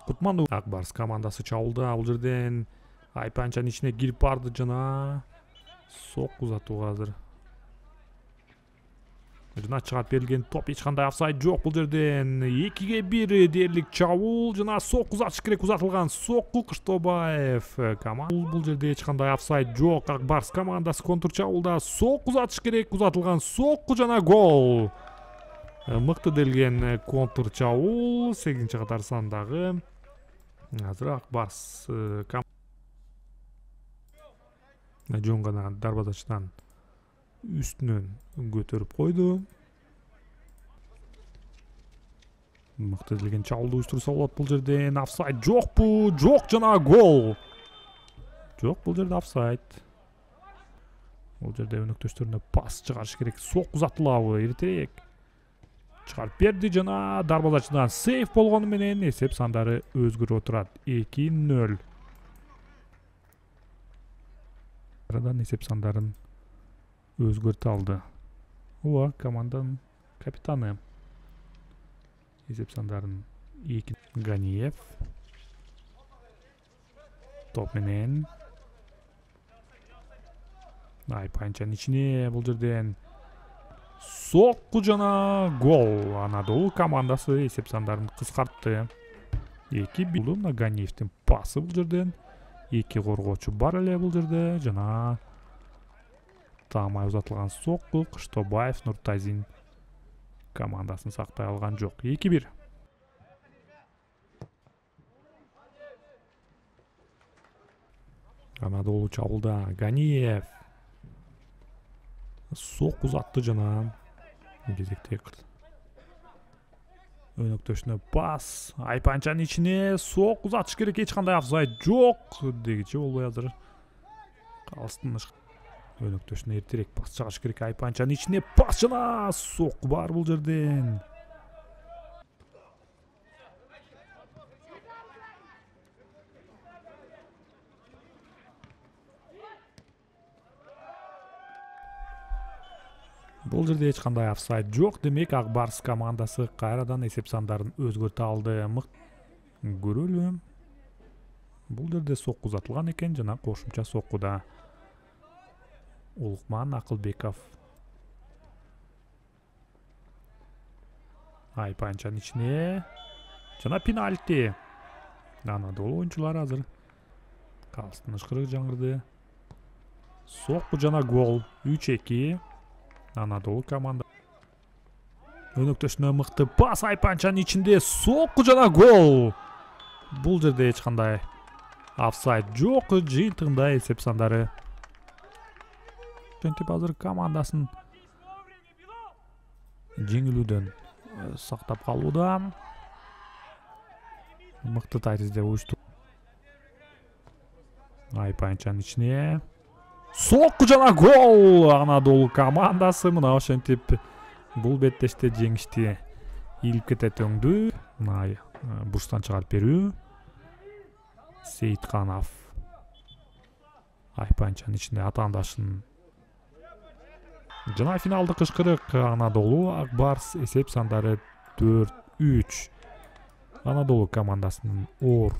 Кутманов. Акбарс командасы чабылды. Бул жерден Айпанчанын ичине кирип барды жана сокку узатууга азыр. Жана чыгат берилген топ эч кандай офсайд жок бул жерден. 2-1 дээрлик чабуул жана сокку узатыш керек, узатылган сокку Кыштобаев. Бул жерде эч кандай офсайд жок. Акбарс командасы контр чабуулда сокку узатыш керек, узатылган сокку жана гол. Мыкты делген контр чабуул 8-катар сандагы. Азыр Акбарс жон гана дарбазачтан үстүнөн көтөрүп койду. Мыкты делген чабуулду уюштурса болот. Бул жерден офсайд жокпу? Жок жана гол. Жок, бул жерде офсайд. Бул жерде өнөктөштөрүнө пас чыгарыш керек. Сок узатылабы? Эртерээк чыгарып берди жана дарбазачыдан сейф болгону менен эсеп сандары өзгөрүп турат. 2-0. Арадан эсеп сандарын өзгөртө алды. Ооба, команданын капитаны. Эсеп сандарын 2 Ганиев. Топ менен Айпанчанын ичине бул жерден сокку жана гол. Анадолу командасы эсеп сандарын кыскартты. 2-1. Ганиевдин пасы бул жерден. 2 коргоочу бар эле бул жерде жана таамай узатылган сокку Кыштобаев Нуртазин командасын сактай алган жок. 2-1. Анадолу чабуулда Ганиев сок узатты жана кезекте өнөктөшүнө пас. Айпанчанын ичине сок узатыш керек, эч кандай офсайд жок дегичи болбой азыр. Калыстыныш өнөктөшүнө эртерээк пас чыгарыш керек. Айпанчанын ичине пас жана сок бар бул жерден. Бул жерде эч кандай офсайд жок. Демек Акбарс командасы кайрадан эсеп сандарын өзгөртө алды. Көрөлү. Бул жерде сокку узатылган экен жана кошумча соккуда Улукман Акылбеков. Айпанчанын ичине жана пенальти. Анадолу оюнчулары азыр калыстыныш жаңырды. Сокку жана гол. 3-2. Анадолу команда. Өнөктөшүнө мыкты пас. Айпанчанын ичинде сокку жана гол. Бул жерде эч кандай офсайд жок. Жыйынтыгында эсеп сандары Жентип азыр командасын жеңилүүдөн сактап калууда. Мыкты тайтизде уюшту. Айпанчанын ичине сокку жана гол. Анадолу командасы мына ошентип бул беттеште жеңишти ийилип кетет өңдү. Мына бурчтан чыгарып берүү. Сейитканов Айпанчанын ичине атаандашын жана финалдык кышкырык. Анадолу Акбарс эсеп сандары 4-3. Анадолу командасынын оор